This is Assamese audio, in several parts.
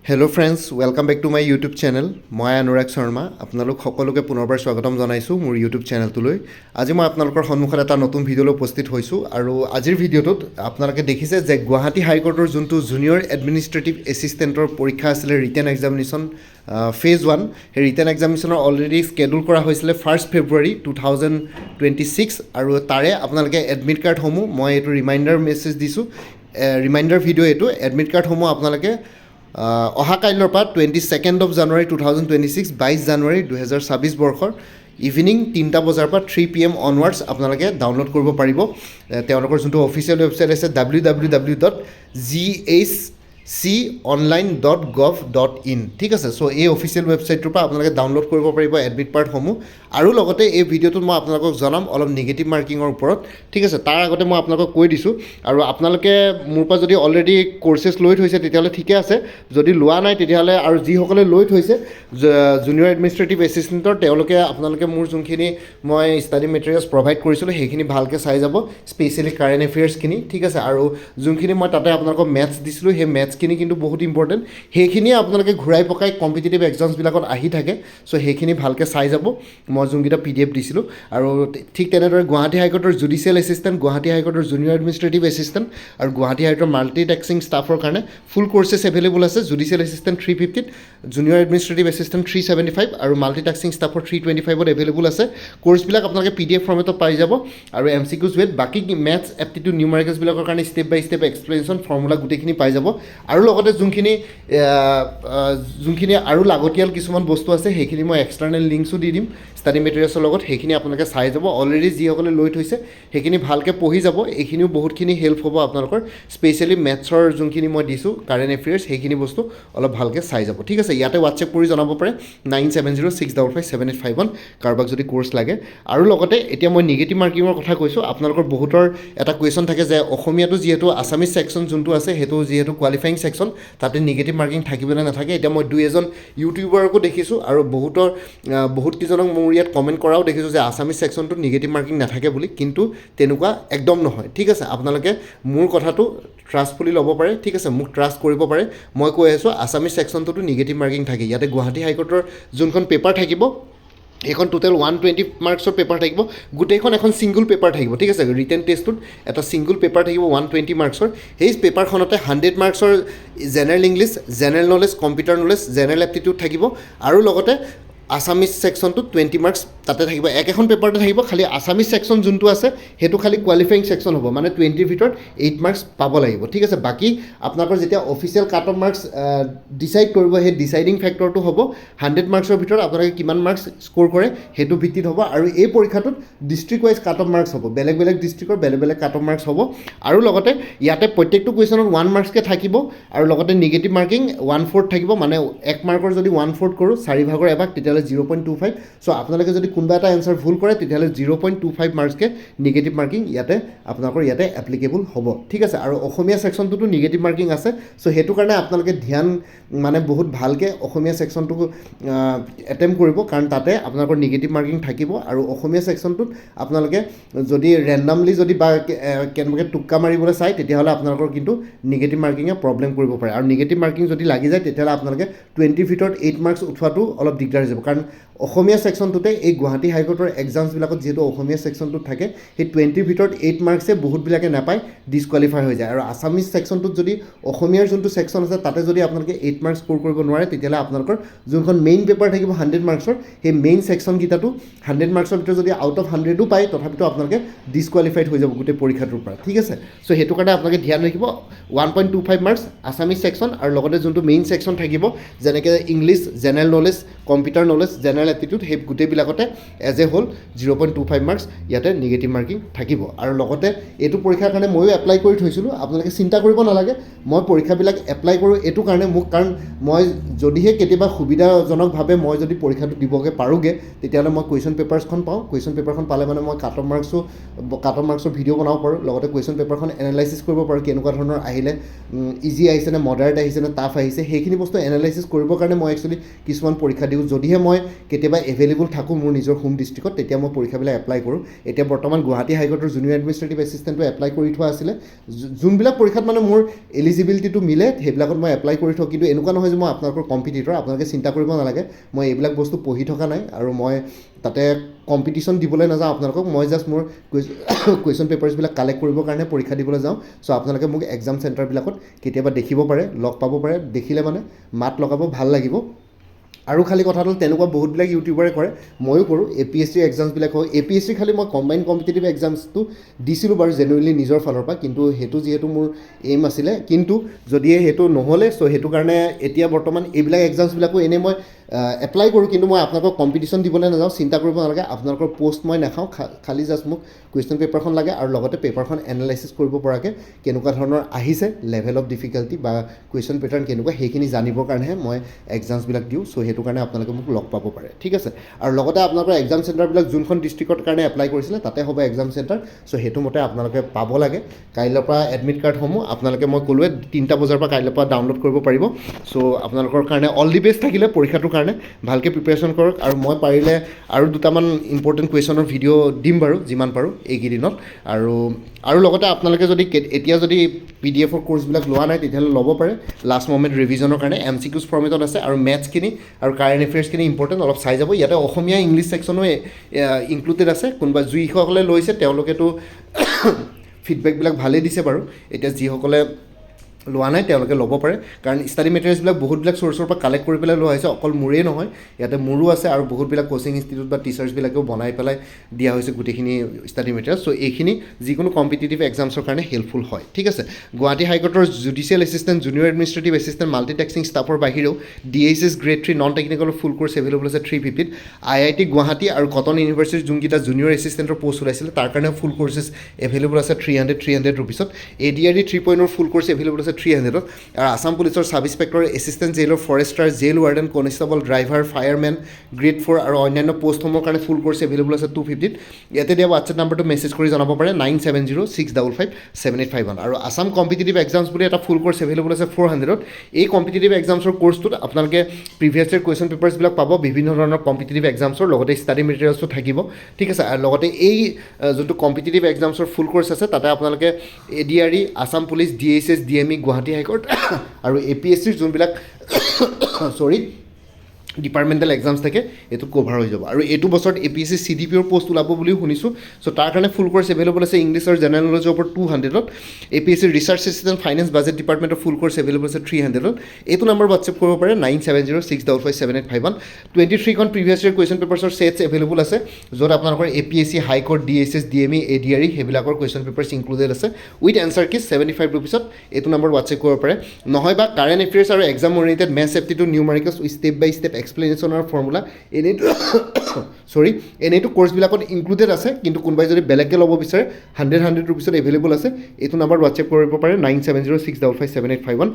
Hello' friends, welcome back to my YouTube channel. মই অনুৰাগ শৰ্মা আপোনালোক সকলোকে পুনৰবাৰ স্বাগতম জনাইছোঁ মোৰ ইউটিউব চেনেলটোলৈ। আজি মই আপোনালোকৰ সন্মুখত এটা নতুন ভিডিঅ'লৈ উপস্থিত হৈছোঁ আৰু আজিৰ ভিডিঅ'টোত আপোনালোকে দেখিছে যে গুৱাহাটী হাইকোৰ্টৰ যোনটো জুনিয়ৰ এডমিনিষ্ট্ৰেটিভ এছিষ্টেণ্টৰ পৰীক্ষা আছিলে ৰিটেন এক্সামিনেশ্যন ফেজ 1, সেই ৰিটেন এক্সামিনেশ্যনৰ অলৰেডি স্কেডুল কৰা হৈছিলে 1 ফেব্ৰুৱাৰী 2026 আৰু তাৰে আপোনালোকে এডমিট কাৰ্ডসমূহ মই এইটো ৰিমাইণ্ডাৰ মেছেজ দিছোঁ, ৰিমাইণ্ডাৰ ভিডিঅ' এইটো এডমিট কাৰ্ডসমূহ আপোনালোকে অহা কাইলৈৰ পৰা 22 জানুৱাৰী 2026 22 জানুৱাৰী 2026 বৰ্ষৰ ইভিনিং 3টা বজাৰ পৰা 3 PM অনৱাৰ্ডছ আপোনালোকে ডাউনলোড কৰিব পাৰিব। তেওঁলোকৰ যোনটো অফিচিয়েল ৱেবছাইট আছে www.gacconline.gov.in, ঠিক আছে। চ' এই অফিচিয়েল ৱেবছাইটটোৰ পৰা আপোনালোকে ডাউনলোড কৰিব পাৰিব এডমিট কাৰ্ডসমূহ। আৰু লগতে এই ভিডিঅ'টোত মই আপোনালোকক জনাম অলপ নিগেটিভ মাৰ্কিঙৰ ওপৰত, ঠিক আছে। তাৰ আগতে মই আপোনালোকক কৈ দিছোঁ, আৰু আপোনালোকে মোৰ পৰা যদি অলৰেডি কৰ্চেছ লৈ থৈছে তেতিয়াহ'লে ঠিকে আছে, যদি লোৱা নাই তেতিয়াহ'লে আৰু যিসকলে লৈ থৈছে জুনিয়ৰ এডমিনিষ্ট্ৰেটিভ এছিষ্টেণ্টৰ আপোনালোকে মোৰ যোনখিনি মই ষ্টাডি মেটেৰিয়েলছ প্ৰভাইড কৰিছিলোঁ সেইখিনি ভালকৈ চাই যাব, স্পেচিয়েলি কাৰেণ্ট এফেয়াৰ্ছখিনি, ঠিক আছে। আৰু যোনখিনি মই তাতে আপোনালোকক মেথছ দিছিলোঁ সেই মেথছখিনি কিন্তু বহুত ইম্পৰ্টেণ্ট, সেইখিনিয়ে আপোনালোকে ঘূৰাই পকাই কম্পিটিটিভ এক্সামছবিলাকত আহি থাকে। চ' সেইখিনি ভালকৈ চাই যাব, মই যোনকেইটা PDF দিছিলোঁ। আৰু ঠিক তেনেদৰে গুৱাহাটী হাইকোৰ্টৰ জুডিচিয়েল এছিষ্টেণ্ট, গুৱাহাটী হাইকোৰ্টৰ জুনিয়ৰ এডমিনিষ্ট্ৰেটিভ এছিষ্টেণ্ট আৰু গুৱাহাটী হাইকোৰ্টৰ মাল্টি টাস্কিং ষ্টাফৰ কাৰণে ফুল কৰ্চেছ এভেইলেবল আছে। Judicial assistant 350, junior administrative assistant 375 আৰু মাল্টি টাস্কিং ষ্টাফৰ 325ত এভেইলেবল আছে। কৰ্চবিলাক আপোনালোকে PDF ফৰ্মেটত পাই যাব আৰু MCQs ৱেট বাকী মেথছ এপ্টিটিউড নিউমাৰিকেলছবিলাকৰ কাৰণে step by step explanation formula গোটেইখিনি পাই যাব। আৰু লগতে যোনখিনি আৰু লাগতিয়াল কিছুমান বস্তু আছে সেইখিনি মই এক্সটাৰ্নেল লিংকছো দি দিম ষ্টাডি মেটেৰিয়েলছৰ লগত, সেইখিনি আপোনালোকে চাই যাব। অলৰেডি যিসকলে লৈ থৈছে সেইখিনি ভালকৈ পঢ়ি যাব, এইখিনিও বহুতখিনি হেল্প হ'ব আপোনালোকৰ, স্পেচিয়েলি মেথছৰ যোনখিনি মই দিছোঁ কাৰেণ্ট এফেয়াৰ্ছ সেইখিনি বস্তু অলপ ভালকৈ চাই যাব, ঠিক আছে। ইয়াতে হোৱাটছএপ কৰি জনাব পাৰে 9706557851 কাৰোবাক যদি কৰ্চ লাগে। আৰু লগতে এতিয়া মই নিগেটিভ মাৰ্কিঙৰ কথা কৈছোঁ, আপোনালোকৰ বহুতৰ এটা কুৱেশ্যন থাকে যে অসমীয়াটো যিহেতু আছামিজ ছেকশ্যন যোনটো আছে সেইটো যিহেতু কোৱালিফাইং ছেকশ্যন, তাতে নিগেটিভ মাৰ্কিং থাকিবনে নাথাকে। এতিয়া মই 2-এজন ইউটিউবাৰকো দেখিছোঁ আৰু বহুতকেইজনক মোৰ ইয়াত কমেণ্ট কৰাও দেখিছোঁ যে আছামিজ ছেকশ্যনটোত নিগেটিভ মাৰ্কিং নাথাকে বুলি, কিন্তু তেনেকুৱা একদম নহয়, ঠিক আছে। আপোনালোকে মোৰ কথাটো ট্ৰাষ্টফুলি ল'ব পাৰে, ঠিক আছে, মোক ট্ৰাষ্ট কৰিব পাৰে। মই কৈ আছোঁ আছামিজ ছেকশ্যনটোতো নিগেটিভ মাৰ্কিং থাকে। ইয়াতে গুৱাহাটী হাইকোৰ্টৰ যোনখন পেপাৰ থাকিব এইখন টোটেল 120 মাৰ্কছৰ পেপাৰ থাকিব, গোটেইখন এখন ছিংগুল পেপাৰ থাকিব, ঠিক আছে। ৰিটেন টেষ্টটোত এটা ছিংগুল পেপাৰ থাকিব 120 মাৰ্কছৰ। সেই পেপাৰখনতে 100 মাৰ্কছৰ general English, general knowledge, computer knowledge, general aptitude থাকিব আৰু লগতে আছামিজ ছেকশ্যনটোত 20 মাৰ্কছ তাতে থাকিব। একেখন পেপাৰতে থাকিব, খালি আছামিজ ছেকশ্যন যোনটো আছে সেইটো খালি কোৱালিফাইং ছেকশ্যন হ'ব, মানে 20ৰ ভিতৰত 8 মাৰ্কছ পাব লাগিব, ঠিক আছে। বাকী আপোনালোকৰ যেতিয়া অফিচিয়েল কাট অফ মাৰ্কছ ডিচাইড কৰিব, সেই ডিচাইডিং ফেক্টৰটো হ'ব 100 মাৰ্কছৰ ভিতৰত আপোনালোকে কিমান মাৰ্কছ স্ক'ৰ কৰে সেইটো ভিত্তিত হ'ব। আৰু এই পৰীক্ষাটোত district wise cut off marks হ'ব, বেলেগ বেলেগ ডিষ্ট্ৰিক্টৰ বেলেগ বেলেগ কাট অফ মাৰ্কছ হ'ব। আৰু লগতে ইয়াতে প্ৰত্যেকটো কুৱেশ্যনত 1 মাৰ্কছকৈ থাকিব আৰু লগতে নিগেটিভ মাৰ্কিং 1/4 থাকিব, মানে 1 মাৰ্কৰ যদি 1/4 কৰোঁ 4 ভাগৰ এভাগ তেতিয়াহ'লে 0.25। চ' আপোনালোকে যদি কোনোবা এটা এনচাৰ ভুল কৰে তেতিয়াহ'লে 0.25 মাৰ্কছকৈ নিগেটিভ মাৰ্কিং আপোনালোকৰ ইয়াতে এপ্লিকেবল হ'ব, ঠিক আছে। আৰু অসমীয়া ছেকশ্যনটোতো নিগেটিভ মাৰ্কিং আছে, চ' সেইটো কাৰণে আপোনালোকে বহুত ভালকৈ অসমীয়া ছেকশ্যনটো এটেম্প কৰিব, কাৰণ তাতে আপোনালোকৰ নিগেটিভ মাৰ্কিং থাকিব। আৰু অসমীয়া ছেকশ্যনটোত আপোনালোকে যদি ৰেণ্ডামলি বা কেনেবাকৈ টোক্কা মাৰিবলৈ চায় তেতিয়াহ'লে আপোনালোকৰ কিন্তু নিগেটিভ মাৰ্কিঙে প্ৰব্লেম কৰিব পাৰে। আৰু নিগেটিভ মাৰ্কিং যদি লাগি যায় তেতিয়াহ'লে আপোনালোকে 20ৰ ভিতৰত 8 মাৰ্কছ উঠোৱাটো অলপ দিগদাৰ হৈ যাব, কাৰণ অসমীয়া ছেকশ্যনটোতে এই গুৱাহাটী হাইকোৰ্টৰ এক্সামছবিলাকত যিহেতু অসমীয়া ছেকশ্যনটোত থাকে, সেই 20ৰ ভিতৰত 8 মাৰ্কছে বহুতবিলাকে নাপায়, ডিছকুৱালিফাই হৈ যায়। আৰু আছামিজ ছেকশ্যনটোত যদি অসমীয়াৰ যোনটো ছেকশ্যন আছে তাতে যদি আপোনালোকে 8 মাৰ্কছ স্ক'ৰ কৰিব নোৱাৰে তেতিয়াহ'লে আপোনালোকৰ যোনখন মেইন পেপাৰ থাকিব 100 মাৰ্কছৰ, সেই মেইন ছেকশ্যনকেইটাতো 100 মাৰ্কছৰ ভিতৰত যদি আউট অফ 100ও পায় তথাপিতো আপোনালোকে ডিছকুৱালিফাইড হৈ যাব গোটেই পৰীক্ষাটোৰ পৰা, ঠিক আছে। চ' সেইটো কাৰণে আপোনালোকে ধ্যান ৰাখিব 1.25 মাৰ্কছ আছামিজ ছেকশ্যন আৰু লগতে যোনটো মেইন ছেকশ্যন থাকিব যেনেকৈ English, general knowledge, computer knowledge, general aptitude, সেই গোটেইবিলাকতে এজ এ হ'ল 0.25 মাৰ্কছ ইয়াতে নিগেটিভ মাৰ্কিং থাকিব। আৰু লগতে এইটো পৰীক্ষাৰ কাৰণে ময়ো এপ্লাই কৰি থৈছিলোঁ, আপোনালোকে চিন্তা কৰিব নালাগে। মই পৰীক্ষাবিলাক এপ্লাই কৰোঁ এইটো কাৰণে কাৰণ মই যদিহে কেতিয়াবা সুবিধাজনকভাৱে মই যদি পৰীক্ষাটো দিবগৈ পাৰোঁগৈ তেতিয়াহ'লে মই কুৱেশ্যন পেপাৰছখন পাওঁ, কুৱেশ্যন পেপাৰখন পালে মানে মই কাট অফ মাৰ্কছৰ ভিডিঅ' বনাব পাৰোঁ, লগতে কুৱেশ্যন পেপাৰখন এনালাইচিছ কৰিব পাৰোঁ, কেনেকুৱা ধৰণৰ আহিলে, ইজি আহিছে নে মডাৰেট আহিছে নে টাফ আহিছে, সেইখিনি বস্তু এনালাইচিছ কৰিবৰ কাৰণে মই একচুৱেলি কিছুমান পৰীক্ষা দিওঁ। যদিহে মই কেতিয়াবা এভেইলেবল থাকোঁ মোৰ নিজৰ হোম ডিষ্ট্ৰিক্টত, তেতিয়া মই পৰীক্ষাবিলাক এপ্লাই কৰোঁ। এতিয়া বৰ্তমান গুৱাহাটী হাইকোৰ্টৰ জুনিয়ৰ এডমিনিষ্ট্ৰেটিভ এছিষ্টেণ্টটো এপ্লাই কৰি থোৱা আছিলে। যোনবিলাক পৰীক্ষাত মানে মোৰ এলিজিবিলিটিটো মিলে সেইবিলাকত মই এপ্লাই কৰি থওঁ। কিন্তু এনেকুৱা নহয় যে মই আপোনালোকৰ কম্পিটিটৰ, আপোনালোকে চিন্তা কৰিব নালাগে। মই এইবিলাক বস্তু পঢ়ি থকা নাই আৰু মই তাতে কম্পিটিশ্যন দিবলৈ নাযাওঁ আপোনালোকক। মই জাষ্ট মোৰ কুৱেশ্যন পেপাৰ্ছবিলাক কালেক্ট কৰিবৰ কাৰণে পৰীক্ষা দিবলৈ যাওঁ। চ' আপোনালোকে মোক এক্সাম চেণ্টাৰবিলাকত কেতিয়াবা দেখিব পাৰে, লগ পাব পাৰে। দেখিলে মানে মাত লগাব, ভাল লাগিব। আৰু খালী কথাটো তেনেকুৱা বহুতবিলাক ইউটিউবাৰে কৰে, ময়ো কৰোঁ। APSC এক্সামছবিলাক হওক, APSC খালী মই কম্বাইন কম্পিটিটিভ এক্সামছটো দিছিলোঁ বাৰু জেনুৱেলি নিজৰ ফালৰ পৰা, কিন্তু সেইটো যিহেতু মোৰ এইম আছিলে, কিন্তু যদিহে সেইটো নহ'লে চ' সেইটো কাৰণে এতিয়া বৰ্তমান এইবিলাক এক্সামছবিলাকো এনেই মই এপ্লাই কৰোঁ, কিন্তু মই আপোনালোকক কম্পিটিশ্যন দিবলৈ নাযাওঁ। চিন্তা কৰিব নালাগে, আপোনালোকৰ পষ্ট মই নাখাওঁ। খালী জাষ্ট মোক কুৱেশ্যন পেপাৰখন লাগে আৰু লগতে পেপাৰখন এনালাইচিছ কৰিব পৰাকৈ কেনেকুৱা ধৰণৰ আহিছে, লেভেল অফ ডিফিকাল্টি বা কুৱেশ্যন পেটাৰ্ণ কেনেকুৱা, সেইখিনি জানিবৰ কাৰণেহে মই এক্সামছবিলাক দিওঁ। চ' সেইটো কাৰণে আপোনালোকে মোক লগ পাব পাৰে, ঠিক আছে। আৰু লগতে আপোনালোকৰ এক্সাম চেণ্টাৰবিলাক যোনখন ডিষ্ট্ৰিক্টৰ কাৰণে এপ্লাই কৰিছিলে তাতে হ'ব এক্সাম চেণ্টাৰ। চ' সেইটো মতে আপোনালোকে পাব লাগে। কাইলৈৰ পৰা এডমিট কাৰ্ডসমূহ আপোনালোকে মই ক'লোৱে 3টা বজাৰ পৰা কাইলৈৰ পৰা ডাউনলোড কৰিব পাৰিব। চ' আপোনালোকৰ কাৰণে অল দি বেষ্ট থাকিলে পৰীক্ষাটোৰ কাৰণে। ভালকৈ প্ৰিপেৰেশ্যন কৰক আৰু মই পাৰিলে আৰু দুটামান ইম্পৰ্টেণ্ট কুৱেশ্যনৰ ভিডিঅ' দিম বাৰু যিমান পাৰোঁ এইকেইদিনত। আৰু লগতে আপোনালোকে যদি এতিয়া যদি PDF কোৰ্চবিলাক লোৱা নাই তেতিয়াহ'লে ল'ব পাৰে লাষ্ট মমেণ্ট ৰিভিজনৰ কাৰণে। MCQs ফৰ্মেটত আছে আৰু মেথছখিনি আৰু কাৰেণ্ট এফেয়াৰ্ছখিনি ইম্পৰ্টেণ্ট, অলপ চাই যাব। ইয়াতে অসমীয়া ইংলিছ ছেকশ্যনো ইনক্লুডেড আছে। কোনোবা যিসকলে লৈছে তেওঁলোকেতো ফিডবেকবিলাক ভালেই দিছে বাৰু। এতিয়া যিসকলে লোৱা নাই তেওঁলোকে ল'ব পাৰে, কাৰণ ষ্টাডি মেটেৰিয়েলছবিলাক বহুতবিলাক চ'ৰ্চৰ পৰা কালেক্ট কৰি পেলাই লোৱা হৈছে। অকল মোৰেই নহয়, ইয়াতে মোৰো আছে আৰু বহুতবিলাক কোচিং ইনষ্টিটিউট বা টিচাৰ্ছবিলাকেও বনাই পেলাই দিয়া হৈছে গোটেইখিনি ষ্টাডি মেটেৰিয়েল। চ' এইখিনি যিকোনো কম্পিটিটিভ এক্সামছৰ কাৰণে হেল্পফুল হয়, ঠিক আছে। গুৱাহাটী হাইকোৰ্টৰ judicial assistant, junior administrative assistant, multitasking ষ্টাফৰ বাহিৰেও DHS গ্ৰেড 3 নন টেকনিকেলৰ ফুল কোৰ্চ এভেইলেবল আছে 350। IIT গুৱাহাটী আৰু কটন ইউনিভাৰ্চিটিৰ যোনকেইটা জুনিয়ৰ এছিষ্টেণ্টৰ পষ্ট ওলাইছিলে তাৰ কাৰণে ফুল কোৰ্চেছ এভেইলেবল আছে 300 ৰুপিছত। ADRE 3.0 ফুল কোৰ্চ এভেইলেবল আছে 300ত। আৰু আছাম পুলিচৰ sub inspector, assistant jailer, forester, jail warden, constable, driver, firemen grade 4 আৰু অন্যান্য পষ্টসমূহৰ কাৰণে ফুল কোৰ্চ এভেইলেবল আছে 250ত। ইয়াতে দিয়া হোৱাটছএপ নাম্বাৰটো মেছেজ কৰি জনাব পাৰে 9706557851। আৰু আছাম কম্পিটিটিভ এক্সামছ বুলি এটা ফুল কোৰ্চ এভেইলেবল আছে 400ত। এই কম্পিটিটিভ এক্সামছৰ কোৰ্চটোত আপোনালোকে প্ৰিভিয়াছ ইয়েৰ কুৱেশ্যন পেপাৰ্ছবিলাক পাব, বিভিন্ন ধৰণৰ কম্পিটিটিভ এক্সামছৰ, লগতে ষ্টাডি মেটেৰিয়েলছো থাকিব, ঠিক আছে। আৰু লগতে এই যোনটো কম্পিটিটিভ এক্সামছৰ ফুল কোৰ্চ আছে তাতে আপোনালোকে ADRE, Assam police, DHS, DME, Guwahati high court আৰু APSCৰ যোনবিলাক ডিপাৰ্টমেণ্টেল এক্সামছ থাকে এইটো কভাৰ হৈ যাব। আৰু এইটো বছৰত APSC CDPৰ পষ্ট ওলাব বুলিও শুনিছোঁ। চ' তাৰ কাৰণে ফুল কোৰ্চ এভেইলেবল আছে ইংলিছ আৰু জেনেৰেল নলেজৰ ওপৰত 200ত। APSC research assistant, finance, budget ডিপাৰ্টমেণ্টৰ ফুল কোৰ্চ এভেইলেবল আছে 300ত। এইটো নম্বৰ হোৱাটছএপ কৰিব পাৰে 9706557851। 23খন প্ৰিভিয়াছ ইয়েৰ কুৱেশ্যন পেপাৰ্ছৰ ছেটছ এভেইলেবল আছে, য'ত আপোনালোকৰ APSC, high court, DHS, DME, ADRE সেইবিলাকৰ কুৱেশ্যন পেপাৰ্ছ ইনক্লুডেড আছে উইথ এনচাৰ কিজ 75 ৰুপিছত। এইটো নম্বৰ হোৱাটছএপ কৰিব পাৰে। নহয় বা কাৰেণ্ট এফেয়াৰ্ছ আৰু exam oriented maths aptitude, numericals with step by step এক্সপ্লেনেশ্যনৰ ফৰ্মুলা এনেইটো কোৰ্চবিলাকত ইনক্লুডেড আছে, কিন্তু কোনোবাই যদি বেলেগকৈ ল'ব বিচাৰে 100 ৰুপিছত এভেইলেবল আছে। এইটো নম্বৰ হোৱাটছএপ কৰিব পাৰে 9706557851।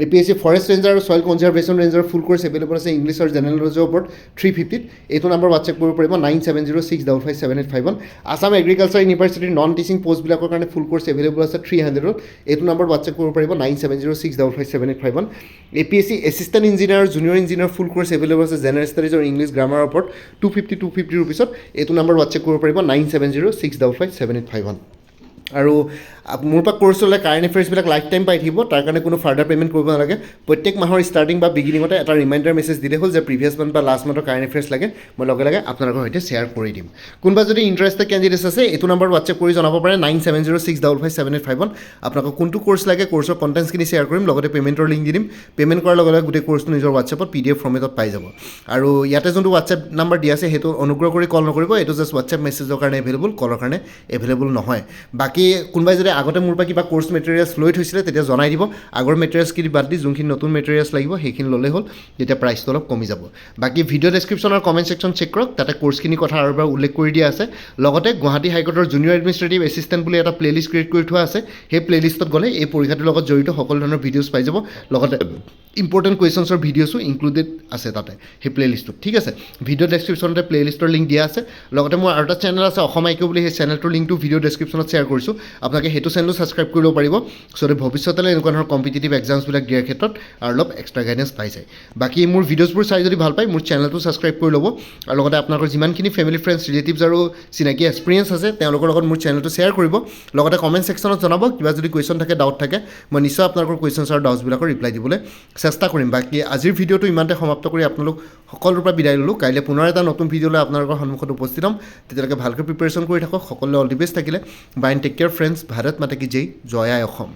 APSC ফৰেষ্ট ৰেঞ্জাৰ আৰু ছইল কনজাৰ্ভেশ্যন ৰেঞ্জাৰ ফুল কোৰ্চ এভেইলেবল আছে ইংলিছ আৰু জেনেৰেল নলেজৰ ওপৰত 350ত। এইটো নম্বৰ হোৱাটছএপ কৰিব পাৰিব 9706557851। আছাম এগ্ৰিকালচাৰ ইউনিভাৰ্চিটিৰ নন টিচিং পষ্টবিলাকৰ কাৰণে ফুল কোৰ্চ এভেইলেবল আছে 300ত। এইটো নম্বৰ হোৱাটছএপ কৰিব পাৰিব 9706557851। APSC assistant engineer, junior engineer full course available আছে জেনেৰেল ষ্টাডিজ আৰু ইংলিছ গ্ৰামাৰৰ ওপৰত 250 ৰুপিছত। এইটো নম্বৰ হোৱাটছএপ কৰিব পাৰিব 9706557851। আৰু মোৰ পৰা কোৰ্চ হ'লে কাৰেণ্ট এফেয়াৰ্ছবিলাক লাইফ টাইম পাই থাকিব, তাৰ কাৰণে কোনো ফাৰ্ডাৰ পে'মেণ্ট কৰিব নালাগে। প্ৰত্যেক মাহৰ ষ্টাৰ্টিং বা বিগিনিঙতে এটা ৰিমাইণ্ডাৰ মেছেজ দিলে হ'ল যে প্ৰিভিয়াছ মান্থ বা লাষ্ট মান্থৰ কাৰেণ্ট এফেয়াৰ্ছ লাগে, মই লগে লগে আপোনালোকৰ সৈতে শ্বেয়াৰ কৰি দিম। কোনোবা যদি ইণ্টাৰেষ্টেড কেণ্ডিডেটছ আছে এইটো নম্বৰ হোৱাটছএপ কৰি জনাব পাৰে 9706557851। আপোনালোকক কোনটো কোৰ্চ লাগে, কোৰ্চৰ কণ্টেণ্টছখিনি শ্বেয়াৰ কৰিম, লগতে পে'মেণ্টৰ লিংক দি দিম। পে'মেণ্ট কৰাৰ লগে লগে গোটেই কোৰ্চটো নিজৰ হোৱাটছএপত PDF ফৰ্মেটত পাই যাব। আৰু ইয়াতে যোনটো হোৱাটছএপ নাম্বাৰ দিয়া আছে সেইটো অনুগ্ৰহ কৰি কল নকৰিব, এইটো জাষ্ট হোৱাটছএপ মেছেজৰ কাৰণে এভেইলেবল, কলৰ কাৰণে এভেইলেবল নহয়। বাকী কোনোবাই যদি আগতে মোৰ পৰা কিবা কোৰ্চ মেটেৰিয়েলছ লৈ থৈছিলে তেতিয়া জনাই দিব, আগৰ মেটেৰিয়েলছখিনি বাদ দি যোনখিনি নতুন মেটেৰিয়েলছ লাগিব সেইখিনি ল'লেই হ'ল, তেতিয়া প্ৰাইচটো অলপ কমি যাব। বাকী ভিডিঅ' ডেছক্ৰিপশ্যন আৰু কমেণ্ট ছেকশ্যন চেক কৰক, তাতে কোৰ্চখিনিৰ কথা আৰু এবাৰ উল্লেখ কৰি দিয়া আছে। লগতে গুৱাহাটী হাইকোৰ্টৰ জুনিয়ৰ এডমিনিষ্ট্ৰেটিভ এছিষ্টেণ্ট বুলি এটা প্লেলিষ্ট ক্ৰিয়েট কৰি থোৱা আছে, সেই প্লেলিষ্টত গ'লে এই পৰীক্ষাটোৰ লগত জড়িত সকলো ধৰণৰ ভিডিঅ'ছ পাই যাব, লগতে ইম্পৰ্টেণ্ট কুৱেশ্যনছৰ ভিডিঅ'ছো ইনক্লুডেড আছে তাতে সেই প্লেলিষ্টটোত, ঠিক আছে। ভিডিঅ' ডেছক্ৰিপশ্যনতে প্লেলিষ্টৰ লিংক দিয়া আছে। লগতে মোৰ আৰু এটা চেনেল আছে অসম IQ বুলি, সেই চেনেলটোৰ লিংকটো ভিডিঅ' ডেছক্ৰিপশ্যনত শ্বেয়াৰ কৰিছোঁ। কৰিছোঁ আপোনালোকে সেইটো চেনেলো ছাবস্ক্ৰাইব কৰি ল'ব পাৰিব চ' ভৱিষ্যতলৈ এনেকুৱা ধৰণৰ কম্পিটিটিভ এক্সামছবিলাক দিয়াৰ ক্ষেত্ৰত আৰু অলপ এক্সট্ৰা গাইডেঞ্চ পাই যায় বাকী মোৰ ভিডিঅ'ছবোৰ চাই যদি ভাল পায় মোৰ চেনেলটো ছাবস্ক্ৰাইব কৰি ল'ব আৰু লগতে আপোনালোকৰ যিমানখিনি ফেমিলি ফ্ৰেণ্ডছ ৰিলেটিভছ আৰু চিনাকি এক্সপিৰিয়েঞ্চ আছে তেওঁলোকৰ লগত মোৰ চেনেলটো শ্বেয়াৰ কৰিব লগতে কমেণ্ট ছেকশ্যনত জনাব কিবা যদি কুৱেশ্যন থাকে ডাউট থাকে মই নিশ্চয় আপোনালোকৰ কুৱেশ্যনছ আৰু ডাউটছবিলাকৰ ৰিপ্লাই দিবলৈ চেষ্টা কৰিম বাকী আজিৰ ভিডিঅ'টো ইমানতে সমাপ্ত কৰি আপোনালোক সকলোৰে পৰা বিদায় ল'লোঁ কাইলৈ পুনৰ এটা নতুন ভিডিঅ' লৈ আপোনালোকৰ সন্মুখত উপস্থিত হ'ম তেতিয়ালৈকে ভালকৈ প্ৰিপেৰেশ্যন কৰি থাকক সকলোৱে অল দি বেষ্ট থাকিলে bye and take care friends Bharat Mata কি জয় জয় আই অসম